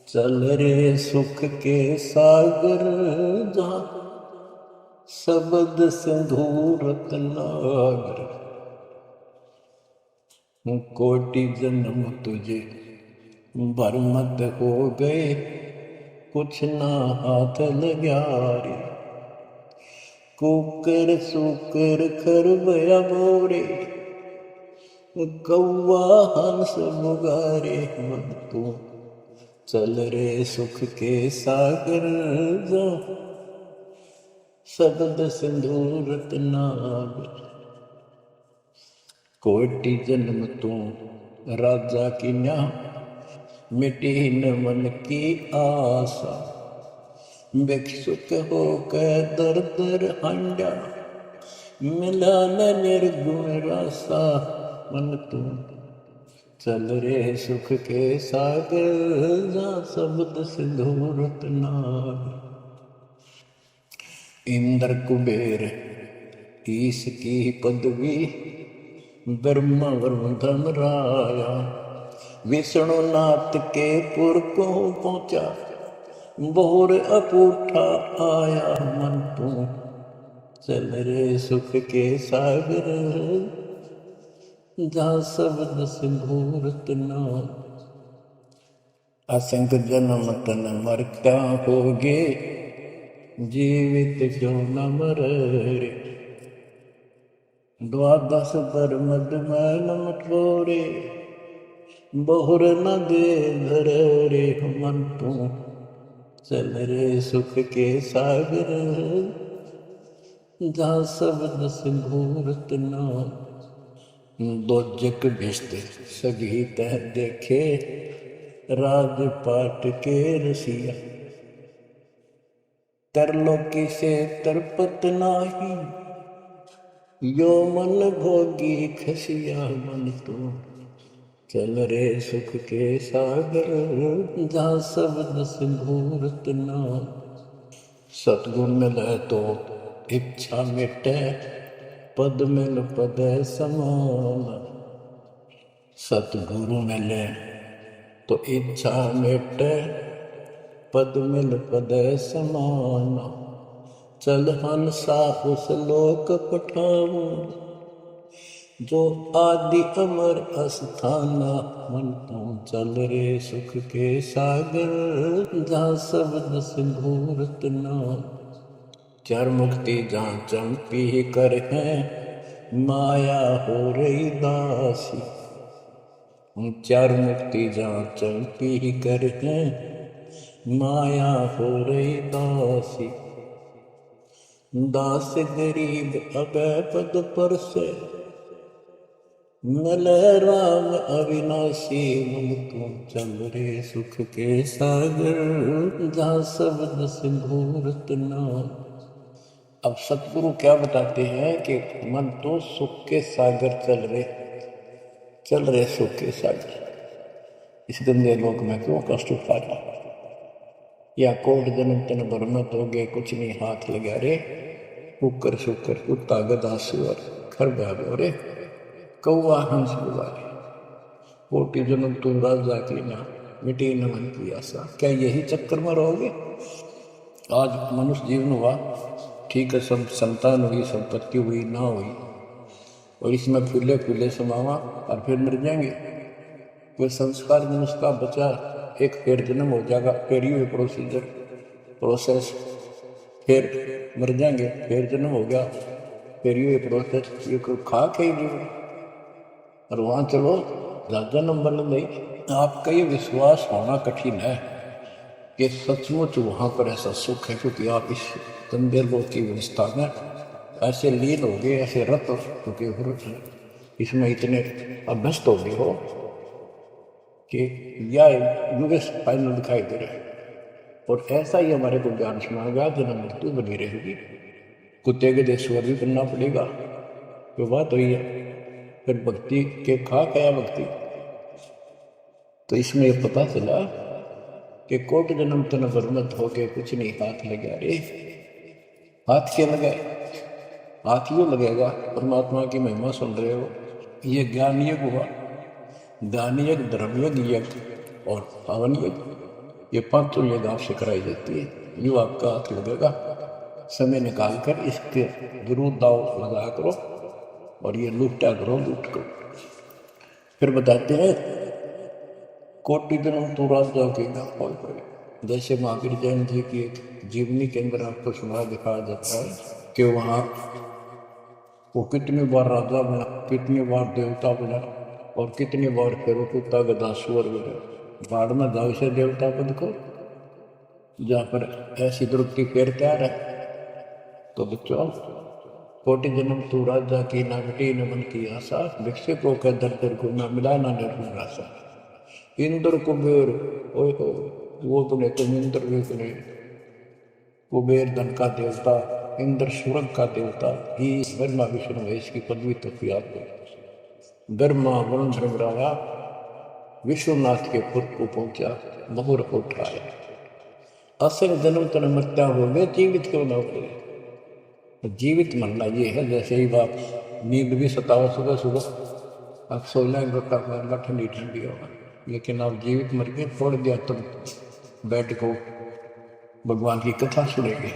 चल रे सुख के सागर, जहाँ शब्द सिंधु रत्नागर, कोटि जन्म तुझे भरमत हो गए, कुछ ना हाथ लग्या रे। कुकर सुकर खरबया बोरे, कौवा हंस मुगारे। मन तू चल रे सुख के सागर, जा शब्द सिंधु रत्नागर। कोटि जन्म तू राजा की न्या, मिटी न मन की आशा। भिक्षुक होकर दर दर हांडा, मिला न निर्गुण रासा। मन तू चल रे सुख के सागर, जा शब्द सिंधु रत्नागर। इंद्र कुबेर ईश की पदवी, ब्रह्मा वरुण धर्मराया। विष्णु नाथ के पुर को पहुंचा, बोर अपूठा आया। मन तू चल रे सुख के सागर, जा शब्द सिंधु रत्नागर। असंख्य जन्म तन मरता होगे, जीवित जो न मरे। द्वादश बरमद मैल मठोरे, बहुर न दे धर रे। मन तू चल रे सुख के सागर, जा शब्द सिंधु रत्नागर। दोजक भिष्ट सभी तह देखे, राजपाट के रसिया। तरलोकी से तरपत नाही, यो मन भोगी खसिया। मन तू चल रे सुख के सागर, जा शब्द सिंधु रत्नागर। सतगुण मिले तो इच्छा मिटे, पद मिल पद समान। सतगुरु मिले तो इच्छा मिटे, पद मिल पद समान। चल हंसा उस लोक पठाऊं, जो आदि अमर अस्थाना। मन तू चल रे सुख के सागर, जा शब्द सिंधु रत्नागर। चार मुक्ति जहाँ चंपी कर है, माया हो रही दासी। चार मुक्ति जहाँ चंपी कर है, माया हो रही दासी। दास गरीब अभय पद पर से, मिल राम अविनाशी। मन तू चल रे सुख के सागर, जा शब्द सिंधु रत्नागर। अब सतगुरु क्या बताते हैं कि मन तो सुख के सागर चल रहे सुख के सागर। इस गंदे लोक में क्यों कष्ट उठाना, या कोट जन्म तन भरमत हो गए, कुछ नहीं हाथ लगा रे। कुकर शुकर कुत्ता गधा सुअर खरबा बोरे, कौवा हंस बुलारे। कोटि जन्म तुम राजा की ना, मिटी न मन की आशा। क्या यही चक्कर में रहोगे? आज मनुष्य जीवन हुआ, ठीक है, सब संतान हुई, संपत्ति हुई ना हुई, और इसमें फूले फूले समावा और फिर मर जाएंगे। कोई संस्कार मनुष्य का बचा, एक फिर जन्म हो जाएगा, फिर ये प्रोसेस, फिर मर जाएंगे, फिर जन्म हो गया, फिर ये प्रोसेस। ये कोई खा के ही जीवन, और वहाँ चलो ज़्यादा नंबर नहीं। आपका ये विश्वास होना कठिन है कि सचमुच वहाँ पर ऐसा सुख है, क्योंकि आप इस गंदे लोक की व्यवस्था में ऐसे लीन हो गए, ऐसे रत हो गए, इसमें इतने अभ्यस्त हो गए हो कि यह युग फाइनल दिखाई दे रहा है। और ऐसा ही हमारे को ज्ञान सुनाएगा, जन्म मृत्यु बनी रहेगी। कुत्ते के देश्वर भी बनना पड़ेगा, वो बात हुई है। फिर भक्ति के खा क्या भक्ति। तो इसमें यह पता चला कि कोट जन्म तन भरमत हो के कुछ नहीं हाथ लगा रे। हाथ क्या लगा? हाथ यूँ लगेगा, परमात्मा की महिमा सुन रहे हो। ये ज्ञान यज्ञ हुआ, दान यज्ञ, धर्म यज्ञ और हवन यज्ञ, ये पांचों यज्ञ आपसे कराई जाती है। यूँ आपका हाथ लगेगा समय निकाल कर इसके जरूर दाव लगा करो और ये लूटा करो, लूट करो। फिर बताते हैं कोटि जन्म तू राजा के ना खोल पड़े। जैसे महावीर जैन जी की एक जीवनी के अंदर आपको सुना दिखाया जाता है कि वहाँ वो कितनी बार राजा बना, कितनी बार देवता बना और कितनी बार फिर कुत्ता गधा सुअर बना। बाढ़ में जाओ से देवता पद को, जहाँ पर ऐसी द्रुपति पैर तैयार है। तो बच्चों, कोटि जन्म तू राजा की ना मिटी न मन की आशा, भिक्षुक को कह दर दर को ना मिला ना निर्गुण राशा। इंद्र कुबेर ओए हो, वो बने तुम इंद्र भी बने। कुबेर धन का देवता, इंद्र स्वर्ग का देवता, ही ब्रह्मा विष्णु महेश की पदवी तक याद हो। ब्रह्मा वरुण धर्मराया विश्वनाथ के पुर को पहुंचा, बहुर को उठाया। असल जन्म तन मत्या हो गए, जीवित क्यों ना हो। जीवित मरना ये है, जैसे ही बाप नींद भी सताओ सुबह सुबह, अब सो लेंगे तो ठंडी ठंडी होगा, लेकिन आप जीवित मर गए, छोड़ दिया तुम बैठ को भगवान की कथा सुनेंगे,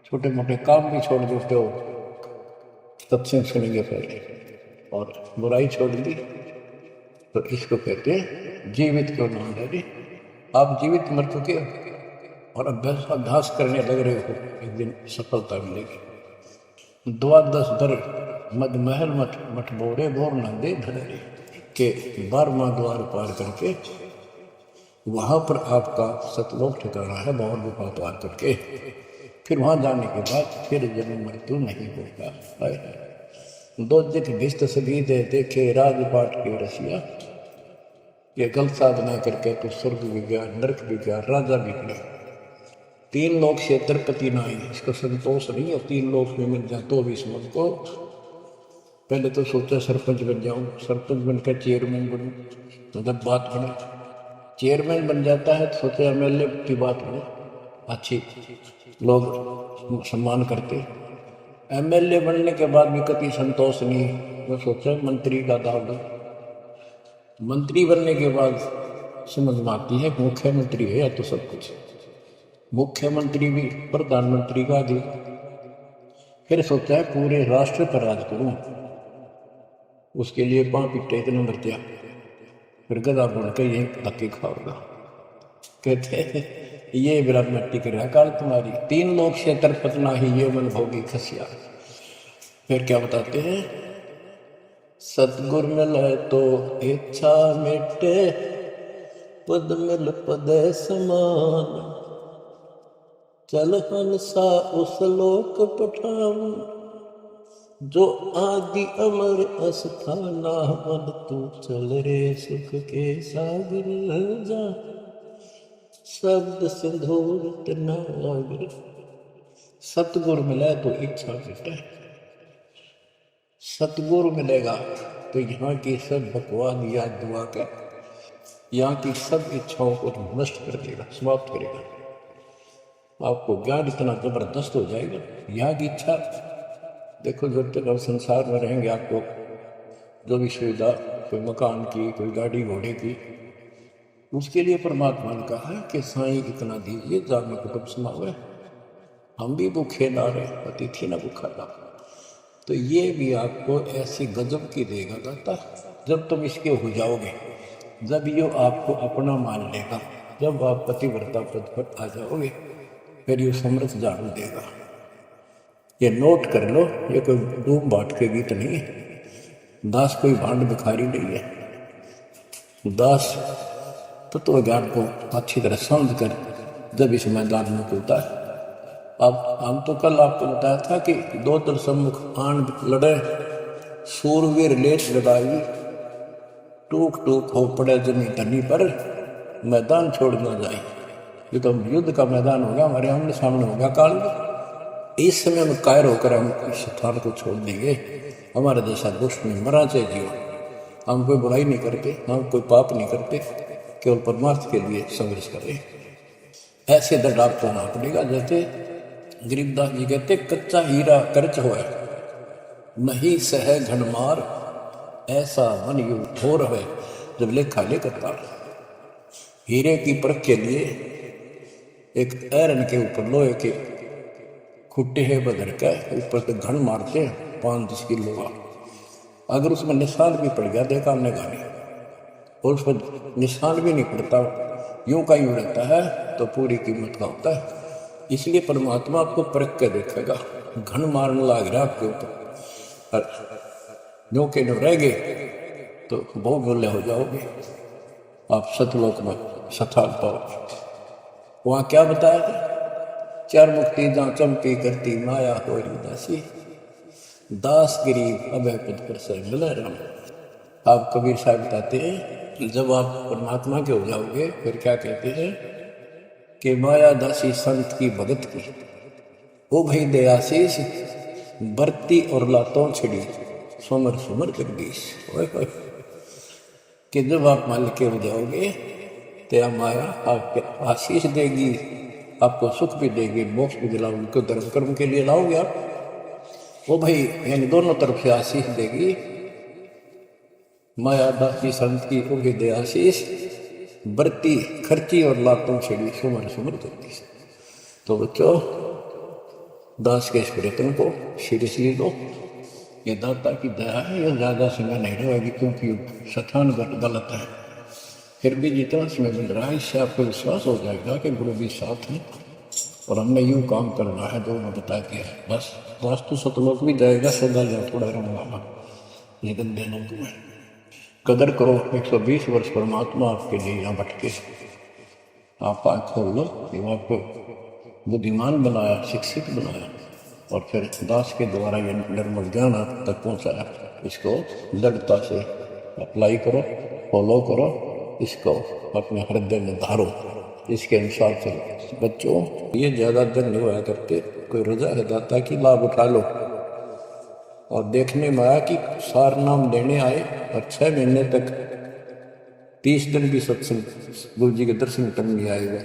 छोटे मोटे काम भी छोड़ देते हो, सत्संग सुनेंगे पहले, और बुराई छोड़ दी, तो इसको कहते हैं जीवित क्यों ना हो। आप जीवित मर चुके हो और अभ्यास करने लग रहे हो, एक दिन सफलता मिलेगी। द्वादश दर मद महल मठ मठ बोरे बोर नंदे धरे के 12वां द्वार पार करके वहां पर आपका सतलोक ठिकाना है, बहुत गुफा पार करके फिर वहां जाने के बाद फिर जन्म मृत्यु नहीं होगा। दो जित भिस्त सभी दे देखे राजपाट के रसिया, ये गलत साधना करके तो स्वर्ग भी गया, नरक भी गया, राजा भी गया। 3 लोक से तिरपति ना आई, इसको संतोष नहीं है। 3 लोक में मिल जाए तो भी समझ को, पहले तो सोचा सरपंच बन जाऊं, सरपंच बनकर चेयरमैन बनूं, तो जब बात बने चेयरमैन बन जाता है तो सोचा एमएलए की बात बने, अच्छी लोग सम्मान करते। एमएलए बनने के बाद भी कभी संतोष नहीं, मैं सोचा मंत्री का दाव दो। मंत्री बनने के बाद समझ में आती है मुख्यमंत्री है या तो सब कुछ, मुख्यमंत्री भी प्रधानमंत्री का भी। फिर सोचा है पूरे राष्ट्र पर राज करूं, उसके लिए 5 पिट्टे इतने मर गया, फिर गधा बन के यही धक्के खाओगा। कहते हैं ये ब्रह्म टिक रहा काल तुम्हारी, 3 लोग से तरपतना ही ये मन भोगी खसिया। फिर क्या बताते हैं, सतगुर मिले तो इच्छा मिटे, पद मिल पद समान, चल हंसा उस लोक पठाऊं, जो आदि अमर अस्थाना, मन तू चल रे सुख के सागर जा, शब्द सिंधूर नागर। सतगुरु मिले तो इच्छा मिटे, सतगुरु मिलेगा तो यहाँ की सब बकवाद याद दुआ कर, यहाँ की सब इच्छाओं को नष्ट कर देगा, समाप्त करेगा। आपको ज्ञान इतना जबरदस्त हो जाएगा। यहाँ की इच्छा देखो, जब तक आप संसार में रहेंगे आपको जो भी सुविधा, कोई मकान की, कोई गाड़ी घोड़े की, उसके लिए परमात्मा ने कहा है कि साईं इतना दीजिए जामे कुटुंब समावे, हम भी भूखे ना रहे, अतिथि ना भूखा ना। तो ये भी आपको ऐसी गजब की देगा दाता, जब तुम इसके हो जाओगे, जब ये आपको अपना मान लेगा, जब आप पतिव्रता पद पर आ जाओगे, फिर ये समृद्ध झाड़ू देगा। ये नोट कर लो, ये कोई डूब बाट के गीत नहीं है, दास कोई भांड भिखारी नहीं है। दास तत्व ज्ञान को अच्छी तरह समझ कर जब इस मैदान में खुलता है। अब हम तो कल आपको बताया था कि 2 तर सम्मुख आन लड़े, सूरवीर लेट लड़ाई, टूक टूक हो पड़े जमी धनी पर, मैदान छोड़ न जाए। ये तो युद्ध का मैदान हो गया, हमारे आमने सामने हो गया काल। इस समय हम कायर होकर हम इस स्थान को छोड़ देंगे, हमारे जैसा दुष्ट नहीं मरा चाहे जीव। हम कोई बुराई नहीं करते, हम कोई पाप नहीं करते, केवल परमार्थ के लिए संघर्ष करें। ऐसे दर्द आपको होना पड़ेगा। जैसे गरीबदास जी कहते, कच्चा हीरा कर्च होए, नहीं सह घनमार, ऐसा मन यू ठोर है जब लेखा लेकर। हीरे की परख के लिए एक ऐरन के ऊपर लोहे के खुट्टे है बदर का ऊपर से घन मारते हैं 5-10 किलो का, अगर उसमें निशान भी पड़ गया देखा हमने गाड़ी, और उस पर निशान भी नहीं पड़ता, यूं का यूं रहता है, तो पूरी कीमत का होता है। इसलिए परमात्मा आपको परख के देखेगा, घन मारने लग रहा आपके ऊपर, जो के जो रह गए तो बहुत मूल्य हो जाओगे, आप सतलोक में सथाल पाओगे। वहां क्या बताया, चार मुक्ति जहाँ चंपी करती माया हो दासी, दास गरीब अभय पद पर से मिला राम। आप कबीर साहब बताते हैं जब आप परमात्मा के हो जाओगे फिर क्या कहते हैं कि माया दासी संत की भगत की, ओ भाई दे आशीष बरती और लातों छिड़ी, सुमर सुमर जगदीश। कि जब आप मान के हो जाओगे तो माया आपके आशीष देगी, आपको सुख भी देगी, मोक्ष भी दिलाओगी, क्यों धर्म कर्म के लिए लाओगे आप, वो भाई यानी दोनों तरफ से आशीष देगी। माया दासी संत की उगे दे आशीष बरती खर्ची और लातों छिड़ी, सुमर सुमर जगदीश। तो बच्चों दास के इस प्रयत्न को सीरियसली लो, ये दाता की दया है, ये ज्यादा समय नहीं रहेगी क्योंकि स्थान गलत है, फिर भी जितना समय मिल रहा है इससे आपको विश्वास हो जाएगा कि गुरु भी साथ है और हमने यूं काम करना है जो मैं बता के है। बस वास्तु सतलोक भी जाएगा, सदा जा थोड़ा रहूंगा ये गंदे लोग में कदर करो। 120 वर्ष परमात्मा आपके लिए यहाँ भटके, आप आँख खोल लो, आपको बुद्धिमान बनाया, शिक्षित बनाया, और फिर दास के द्वारा ये निर्मल ज्ञान आप तक पहुँचाया। इसको दृढ़ता से अप्लाई करो, फॉलो करो, इसको अपने हृदय में धारो, इसके अनुसार चलो। बच्चों ये ज़्यादा दिन नहीं हुआ करते, कोई रजा है दाता की लाभ उठा लो। और देखने में आया कि सार नाम देने आए और 6 महीने तक 30 दिन भी सत्संग गुरु जी के दर्शन करने नहीं आएगा,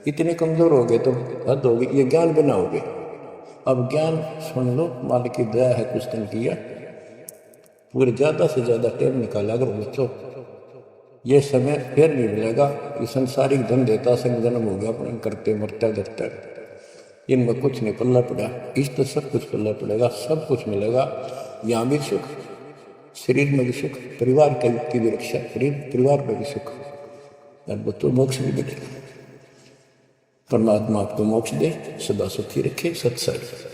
इतने कमजोर हो गए तो हद होगी, ये ज्ञान बनाओगे। अब ज्ञान सुन लो, मालिक की दया है, कुछ दिन किया, पूरे ज़्यादा से ज़्यादा टाइम निकाला करो बच्चों, ये समय फिर नहीं मिलेगा। ये संसारिक धन देता संग जन्म हो गया अपने करते मरते करते, इनमें कुछ नहीं पल्ला पड़ा, इस तो सब कुछ पल्ला पड़ेगा, सब कुछ मिलेगा, यहाँ भी सुख, शरीर में भी सुख, परिवार की भी रक्षा, परिवार में भी सुख, और बच्चों मोक्ष भी मिलेगा। परमात्मा आपको मोक्ष दे, सदा सुखी रखे। सत्संग।